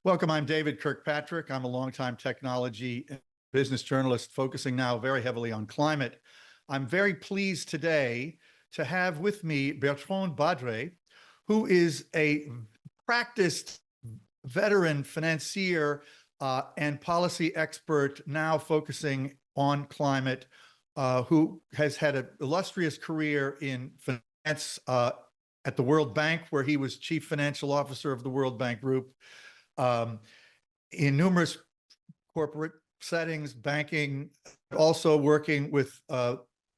Welcome. I'm David Kirkpatrick. I'm a longtime technology and business journalist focusing now very heavily on climate. I'm very pleased today to have with me Bertrand Badre, who is a practiced veteran financier and policy expert now focusing on climate, who has had an illustrious career in finance at the World Bank, where he was chief financial officer of the World Bank Group, in numerous corporate settings, banking, also working with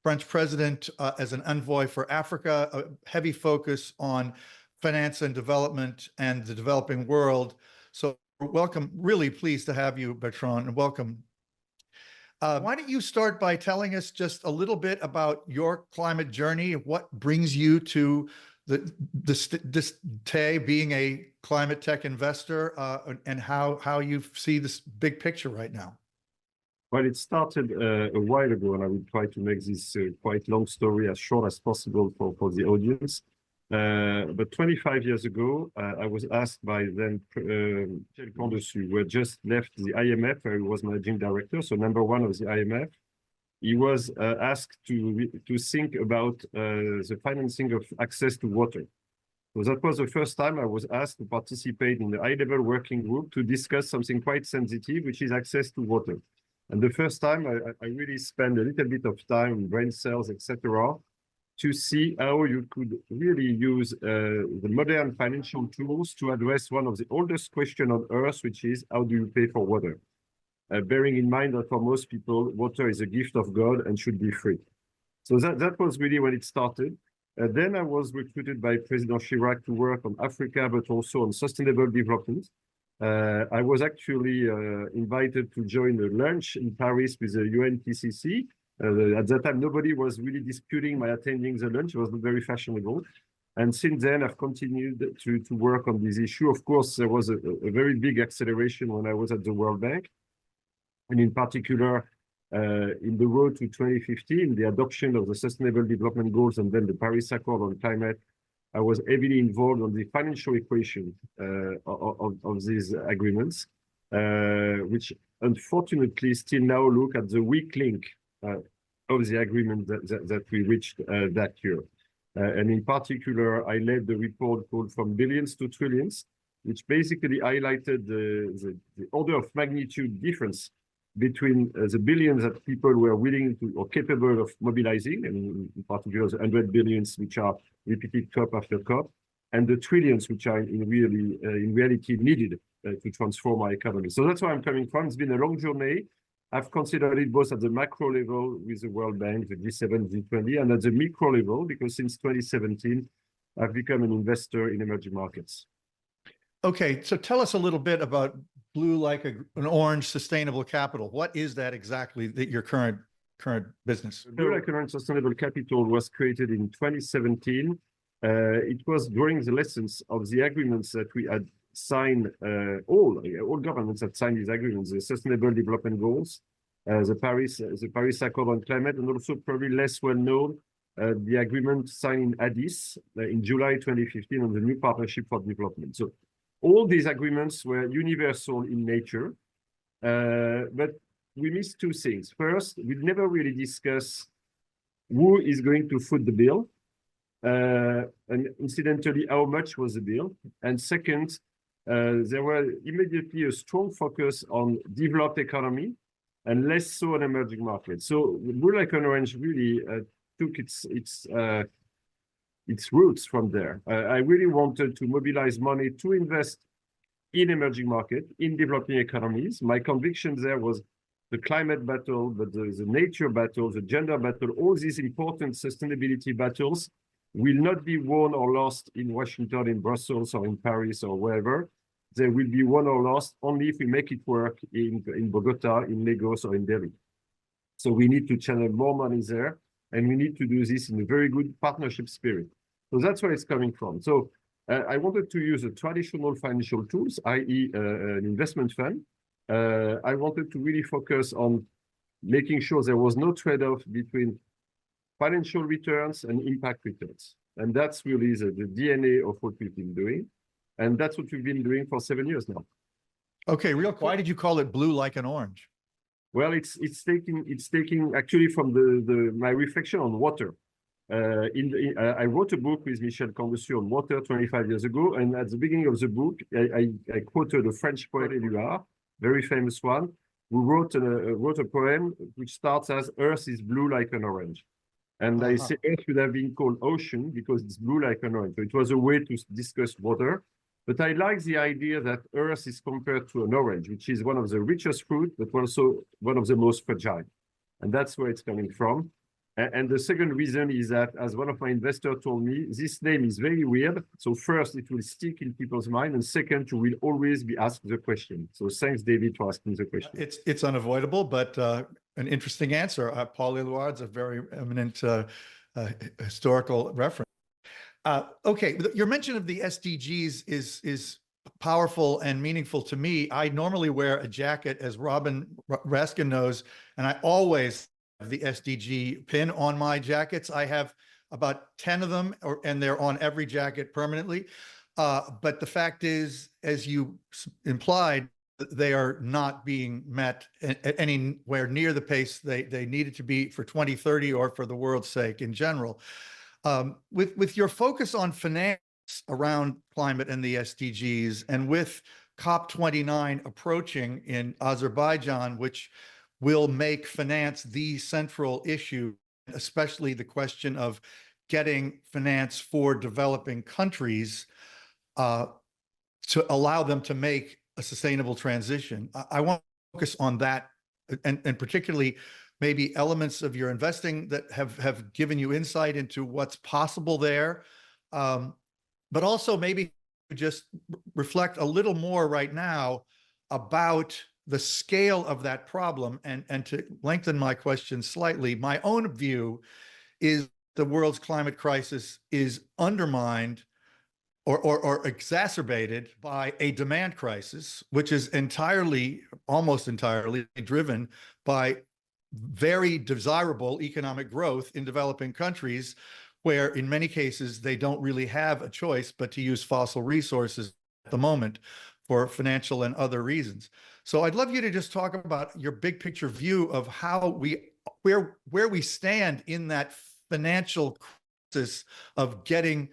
French president as an envoy for Africa, a heavy focus on finance and development and the developing world. So welcome, really pleased to have you, Bertrand, and welcome. Why don't you start by telling us just a little bit about your climate journey, what brings you to this today being a climate tech investor, and how you see this big picture right now? Well, it started a while ago, and I will try to make this quite long story as short as possible for the audience. But 25 years ago, I was asked by then who had just left the IMF, where he was managing director, so number one of the IMF. He was asked to think about the financing of access to water. So that was the first time I was asked to participate in the high-level working group to discuss something quite sensitive, which is access to water. And the first time I really spent a little bit of time, brain cells, etc., to see how you could really use the modern financial tools to address one of the oldest questions on Earth, which is how do you pay for water? Bearing in mind that for most people, water is a gift of God and should be free. So that was really when it started. Then I was recruited by President Chirac to work on Africa, but also on sustainable development. I was actually invited to join a lunch in Paris with the UNPCC. At that time, nobody was really disputing my attending the lunch. It was not very fashionable. And since then, I've continued to work on this issue. Of course, there was a very big acceleration when I was at the World Bank. And in particular, in the road to 2015, the adoption of the Sustainable Development Goals and then the Paris Accord on climate, I was heavily involved on the financial equation of these agreements, which unfortunately still now look at the weak link of the agreement that we reached that year. And in particular, I led the report called From Billions to Trillions, which basically highlighted the order of magnitude difference between the billions that people were willing to or capable of mobilizing, and in particular the 100 billions which are repeated COP after COP, and the trillions which are in reality needed to transform our economy. So that's where I'm coming from. It's been a long journey. I've considered it both at the macro level with the World Bank, the G7, G20, and at the micro level, because since 2017, I've become an investor in emerging markets. Okay, so tell us a little bit about Blue Like an Orange Sustainable Capital. What is that exactly, that your current business? Blue Like an Orange Sustainable Capital was created in 2017. It was during the lessons of the agreements that we had signed, all governments had signed these agreements, the Sustainable Development Goals, the Paris Accord on climate, and also probably less well known, the agreement signed in Addis in July 2015 on the new partnership for development. So all these agreements were universal in nature, but we missed two things. First, we never really discussed who is going to foot the bill, and incidentally, how much was the bill. And second, there were immediately a strong focus on developed economy and less so on emerging markets. So Blue Like an Orange really took its roots from there. I really wanted to mobilize money to invest in emerging markets, in developing economies. My conviction there was the climate battle, but the nature battle, the gender battle, all these important sustainability battles will not be won or lost in Washington, in Brussels, or in Paris, or wherever. They will be won or lost only if we make it work in Bogota, in Lagos, or in Delhi. So we need to channel more money there, and we need to do this in a very good partnership spirit. So that's where it's coming from. So I wanted to use the traditional financial tools, i.e. an investment fund. I wanted to really focus on making sure there was no trade-off between financial returns and impact returns. And that's really the DNA of what we've been doing. And that's what we've been doing for 7 years now. Okay, real quick, why did you call it blue like an orange? Well, it's taking actually from my reflection on water. I wrote a book with Michel Camdessus on water 25 years ago, and at the beginning of the book, I quoted a French poet, Éluard, very famous one, who wrote a poem which starts as "Earth is blue like an orange," and I say Earth should have been called ocean because it's blue like an orange. So it was a way to discuss water. But I like the idea that Earth is compared to an orange, which is one of the richest fruit, but also one of the most fragile. And that's where it's coming from. And the second reason is that, as one of my investors told me, this name is very weird. So first, it will stick in people's mind. And second, you will always be asked the question. So thanks, David, for asking the question. It's unavoidable, but an interesting answer. Paul Éluard's a very eminent historical reference. Okay, your mention of the SDGs is powerful and meaningful to me. I normally wear a jacket, as Robin Raskin knows, and I always have the SDG pin on my jackets. I have about 10 of them, and they're on every jacket permanently. But the fact is, as you implied, they are not being met anywhere near the pace they needed to be for 2030 or for the world's sake in general. With your focus on finance around climate and the SDGs, and with COP29 approaching in Azerbaijan, which will make finance the central issue, especially the question of getting finance for developing countries to allow them to make a sustainable transition. I want to focus on that, and particularly maybe elements of your investing that have given you insight into what's possible there. But also maybe just reflect a little more right now about the scale of that problem. And to lengthen my question slightly, my own view is the world's climate crisis is undermined or exacerbated by a demand crisis, which is almost entirely driven by very desirable economic growth in developing countries, where in many cases they don't really have a choice but to use fossil resources at the moment for financial and other reasons. So I'd love you to just talk about your big picture view of how where we stand in that financial crisis of getting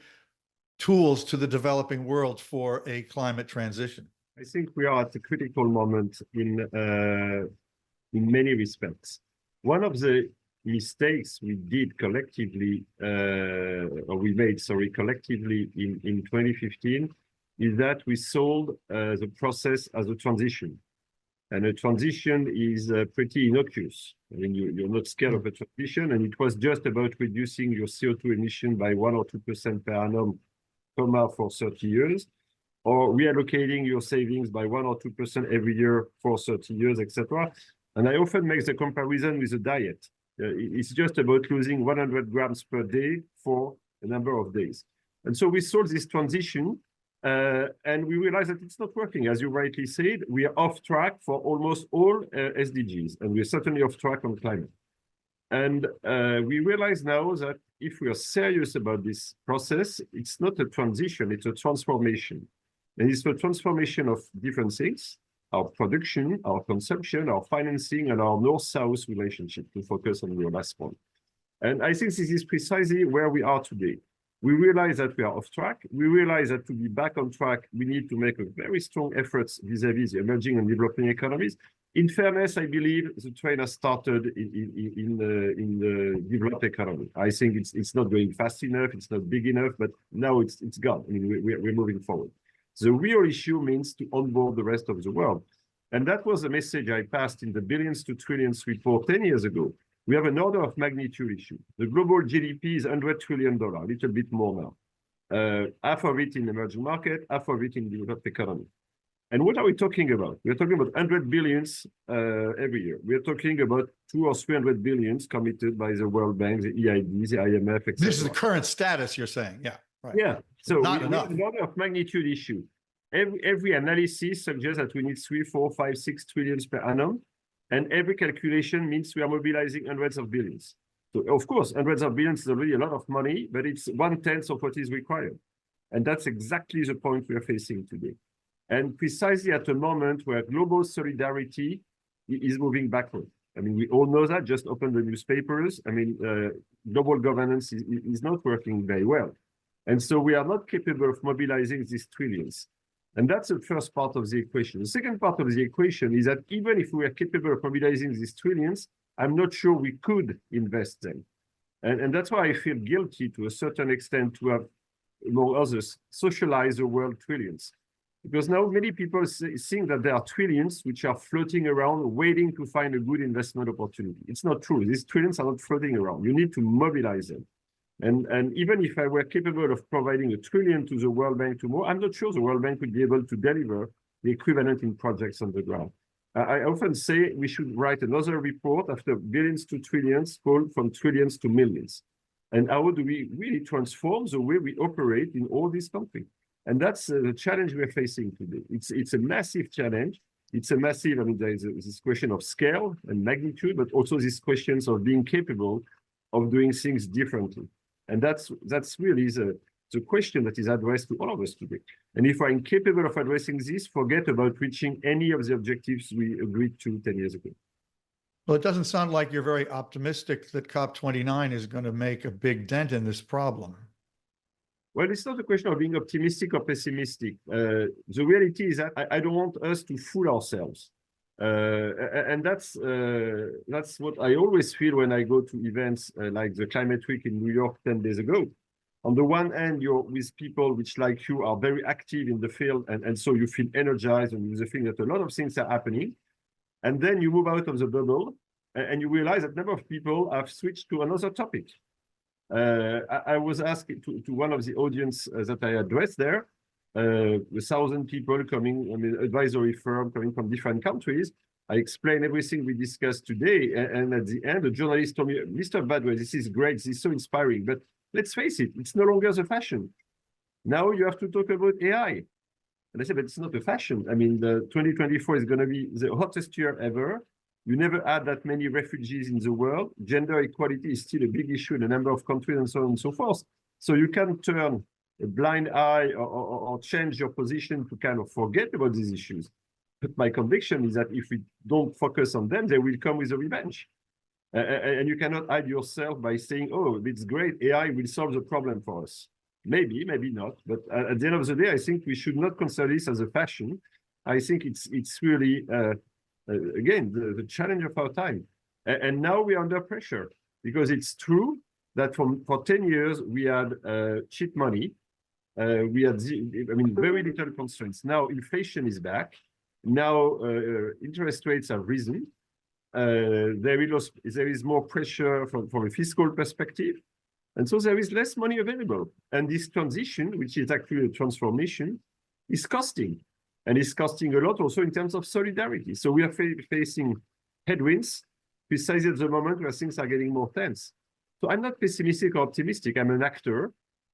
tools to the developing world for a climate transition. I think we are at a critical moment in many respects. One of the mistakes we did collectively, collectively in 2015, is that we sold the process as a transition. And a transition is pretty innocuous. I mean, you're not scared of a transition, and it was just about reducing your CO2 emission by 1 or 2% per annum for 30 years, or reallocating your savings by 1 or 2% every year for 30 years, etc. And I often make the comparison with a diet. It's just about losing 100 grams per day for a number of days. And so we sold this transition, and we realized that it's not working. As you rightly said, we are off track for almost all SDGs, and we're certainly off track on climate. And we realize now that if we are serious about this process, it's not a transition, it's a transformation. And it's a transformation of different things: our production, our consumption, our financing, and our north-south relationship, to focus on your last point. And I think this is precisely where we are today. We realize that we are off track. We realize that to be back on track, we need to make a very strong effort vis-à-vis the emerging and developing economies. In fairness, I believe the train has started in the developed economy. I think it's not going fast enough, it's not big enough, but now it's gone. I mean, we're moving forward. The real issue means to onboard the rest of the world. And that was the message I passed in the Billions to Trillions report 10 years ago. We have an order of magnitude issue. The global GDP is $100 trillion, a little bit more now. Half of it in emerging market, half of it in developed economy. And what are we talking about? We're talking about 100 billions every year. We're talking about 200 or 300 billions committed by the World Bank, the EIB, the IMF, etc. This is the current status, you're saying, yeah. Right. Yeah, so not we enough. have an order of magnitude issue. Every analysis suggests that we need 3, 4, 5, 6 trillions per annum. And every calculation means we are mobilizing hundreds of billions. So of course, hundreds of billions is already a lot of money, but it's 1/10 of what is required. And that's exactly the point we are facing today. and precisely at a moment where global solidarity is moving backward. I mean, we all know that. Just open the newspapers. I mean, global governance is not working very well. And so we are not capable of mobilizing these trillions. And that's the first part of the equation. The second part of the equation is that even if we are capable of mobilizing these trillions, I'm not sure we could invest them. And that's why I feel guilty to a certain extent to have, among others, socialized the world trillions. Because now many people think that there are trillions which are floating around waiting to find a good investment opportunity. It's not true. These trillions are not floating around. You need to mobilize them. And even if I were capable of providing $1 trillion to the World Bank tomorrow, I'm not sure the World Bank would be able to deliver the equivalent in projects on the ground. I often say we should write another report after billions to trillions, called from trillions to millions. And how do we really transform the way we operate in all these countries? And that's the challenge we're facing today. It's a massive challenge. It's a massive, I mean, there is this question of scale and magnitude, but also these questions of being capable of doing things differently. And that's really the question that is addressed to all of us today. And if we're incapable of addressing this, forget about reaching any of the objectives we agreed to 10 years ago. Well, it doesn't sound like you're very optimistic that COP29 is going to make a big dent in this problem. Well, it's not a question of being optimistic or pessimistic. The reality is that I don't want us to fool ourselves. And that's what I always feel when I go to events like the Climate Week in New York 10 days ago. On the one hand, you're with people which, like you, are very active in the field, and so you feel energized and you feel that a lot of things are happening. And then you move out of the bubble and you realize that a number of people have switched to another topic. I was asked to one of the audience that I addressed there, 1,000 people coming, I mean, advisory firm coming from different countries. I explained everything we discussed today. And at the end, the journalist told me, Mr. Badre, this is great. This is so inspiring. But let's face it, it's no longer the fashion. Now you have to talk about AI. And I said, but it's not a fashion. I mean, the 2024 is going to be the hottest year ever. You never had that many refugees in the world. Gender equality is still a big issue in a number of countries and so on and so forth. So you can turn a blind eye or change your position to kind of forget about these issues. But my conviction is that if we don't focus on them, they will come with a revenge. And you cannot hide yourself by saying, oh, it's great, AI will solve the problem for us. Maybe, maybe not. But at the end of the day, I think we should not consider this as a fashion. I think it's really, again, the challenge of our time. And now we are under pressure because it's true that for 10 years, we had cheap money. We had, very little constraints. Now inflation is back. Now interest rates have risen. There is more pressure from a fiscal perspective. And so there is less money available. And this transition, which is actually a transformation, is costing. And it's costing a lot also in terms of solidarity. So we are facing headwinds precisely at the moment where things are getting more tense. So I'm not pessimistic or optimistic. I'm an actor.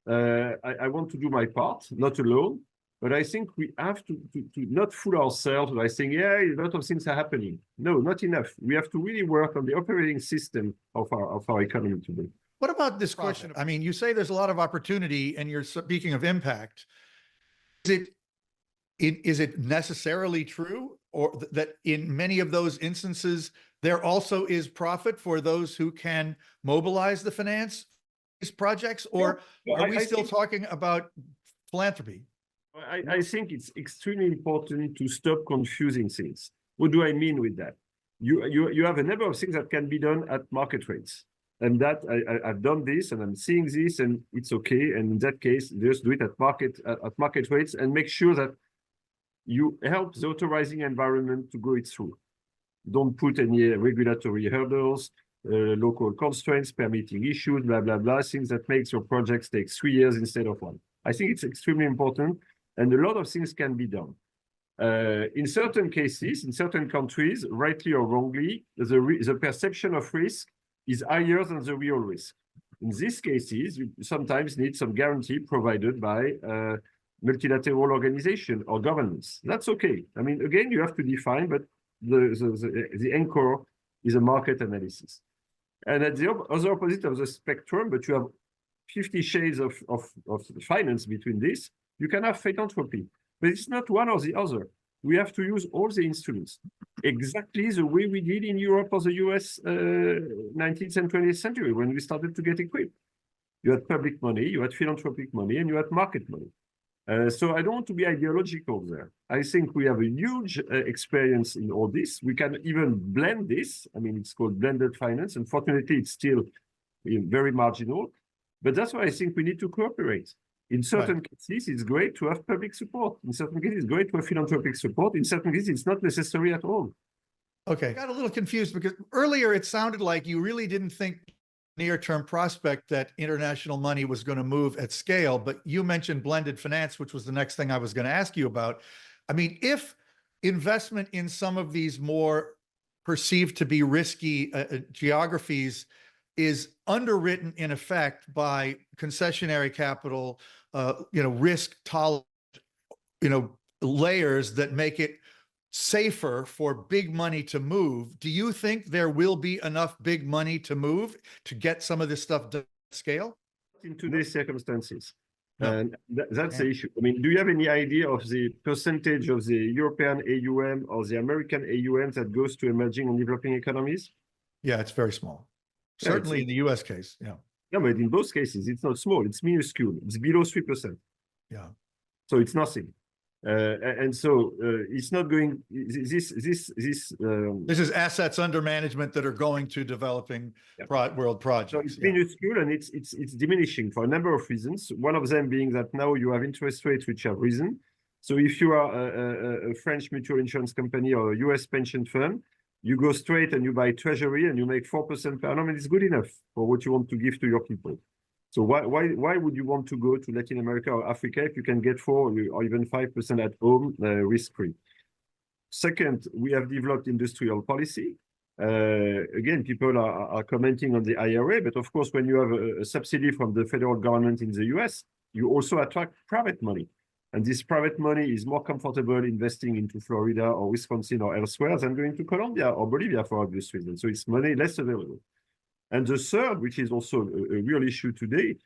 I want to do my part, not alone. But I think we have to not fool ourselves by saying, yeah, a lot of things are happening. No, not enough. We have to really work on the operating system of our economy today. What about this question? I mean, you say there's a lot of opportunity and you're speaking of impact. Is it necessarily true or that in many of those instances, there also is profit for those who can mobilize the finance these projects, or are we still talking about philanthropy? I think it's extremely important to stop confusing things. What do I mean with that? You have a number of things that can be done at market rates. And that I've done this and I'm seeing this and it's okay. And in that case, just do it at market rates and make sure that you help the authorizing environment to go it through. Don't put any regulatory hurdles, local constraints, permitting issues, blah, blah, blah, things that makes your projects take 3 years instead of 1. I think it's extremely important and a lot of things can be done. In certain cases, in certain countries, rightly or wrongly, the perception of risk is higher than the real risk. In these cases, you sometimes need some guarantee provided by multilateral organization or governments. That's okay. I mean, again, you have to define, but the anchor is a market analysis. And at the other opposite of the spectrum, but you have 50 shades of finance between this, you can have philanthropy. But it's not one or the other. We have to use all the instruments, exactly the way we did in Europe or the US 19th and 20th century when we started to get equipped. You had public money, you had philanthropic money, and you had market money. So I don't want to be ideological there. I think we have a huge experience in all this. We can even blend this. I mean, it's called blended finance. Unfortunately, it's still very marginal. But that's why I think we need to cooperate. In certain cases, it's great to have public support. In certain cases, it's great to have philanthropic support. In certain cases, it's not necessary at all. Okay, I got a little confused because earlier it sounded like you really didn't think near-term prospect that international money was going to move at scale, but you mentioned blended finance, which was the next thing I was going to ask you about. I mean, if investment in some of these more perceived to be risky geographies is underwritten in effect by concessionary capital, risk tolerant, layers that make it safer for big money to move, do you think there will be enough big money to move to get some of this stuff done at scale? In today's circumstances. No. And that's the issue. I mean, do you have any idea of the percentage of the European AUM or the American AUM that goes to emerging and developing economies? Yeah, it's very small. Yeah, Certainly in the US case, yeah. Yeah, but in both cases, it's not small, it's minuscule. It's below 3%. Yeah. So it's nothing. And so it's not going, this is assets under management that are going to developing world projects. So it's minuscule and it's diminishing for a number of reasons. One of them being that now you have interest rates which have risen. So if you are a French mutual insurance company or a US pension firm, you go straight and you buy treasury and you make 4% per annum, and it's good enough for what you want to give to your people. So why would you want to go to Latin America or Africa if you can get 4 or even 5% at home risk-free? Second, we have developed industrial policy. Again, people are commenting on the IRA, but of course, when you have a subsidy from the federal government in the US, you also attract private money. And this private money is more comfortable investing into Florida or Wisconsin or elsewhere than going to Colombia or Bolivia for obvious reasons. So it's money less available. And the third, which is also a real issue today,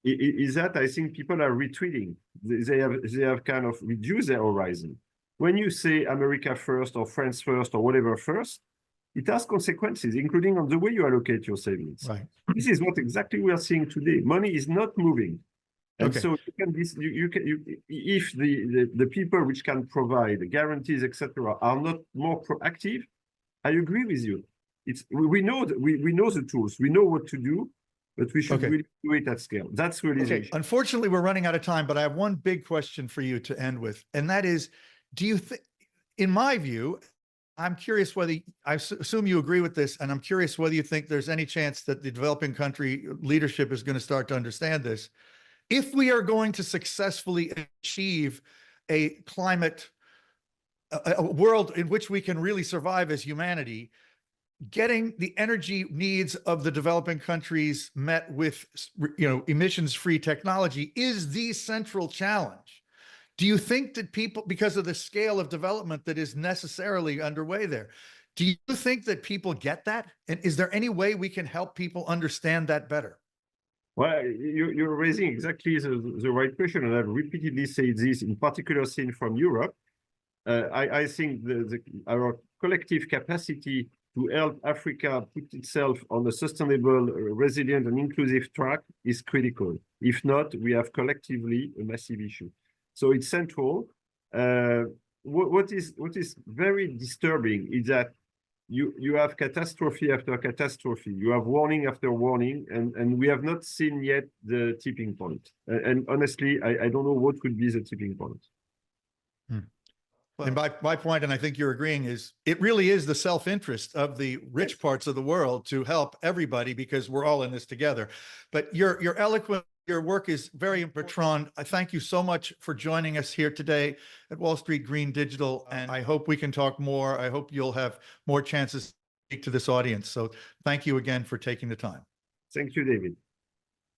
is that I think people are retreating. They have kind of reduced their horizon. When you say America first or France first or whatever first, it has consequences, including on the way you allocate your savings. Right. This is what exactly we are seeing today. Money is not moving. And so if the people which can provide guarantees, etc., are not more proactive, I agree with you. We know the tools, we know what to do, but we should really do it at scale. That's really the issue. Unfortunately, we're running out of time, but I have one big question for you to end with, and that is, do you think, in my view, I'm curious whether, I assume you agree with this, and I'm curious whether you think there's any chance that the developing country leadership is going to start to understand this. If we are going to successfully achieve a climate, a world in which we can really survive as humanity, getting the energy needs of the developing countries met with, emissions-free technology is the central challenge. Do you think that people, because of the scale of development that is necessarily underway there, do you think that people get that? And is there any way we can help people understand that better? Well, you're raising exactly the right question, and I've repeatedly said this, in particular seen from Europe. I think our collective capacity to help Africa put itself on a sustainable, resilient, and inclusive track is critical. If not, we have collectively a massive issue. So it's central. What is very disturbing is that you have catastrophe after catastrophe. You have warning after warning, and we have not seen yet the tipping point. And honestly, I don't know what could be the tipping point. And my point, and I think you're agreeing, is it really is the self-interest of the rich parts of the world to help everybody because we're all in this together. But you're eloquent. Your work is very important. Bertrand, I thank you so much for joining us here today at Wall Street Green Digital, and I hope we can talk more. I hope you'll have more chances to speak to this audience. So thank you again for taking the time. Thank you, David.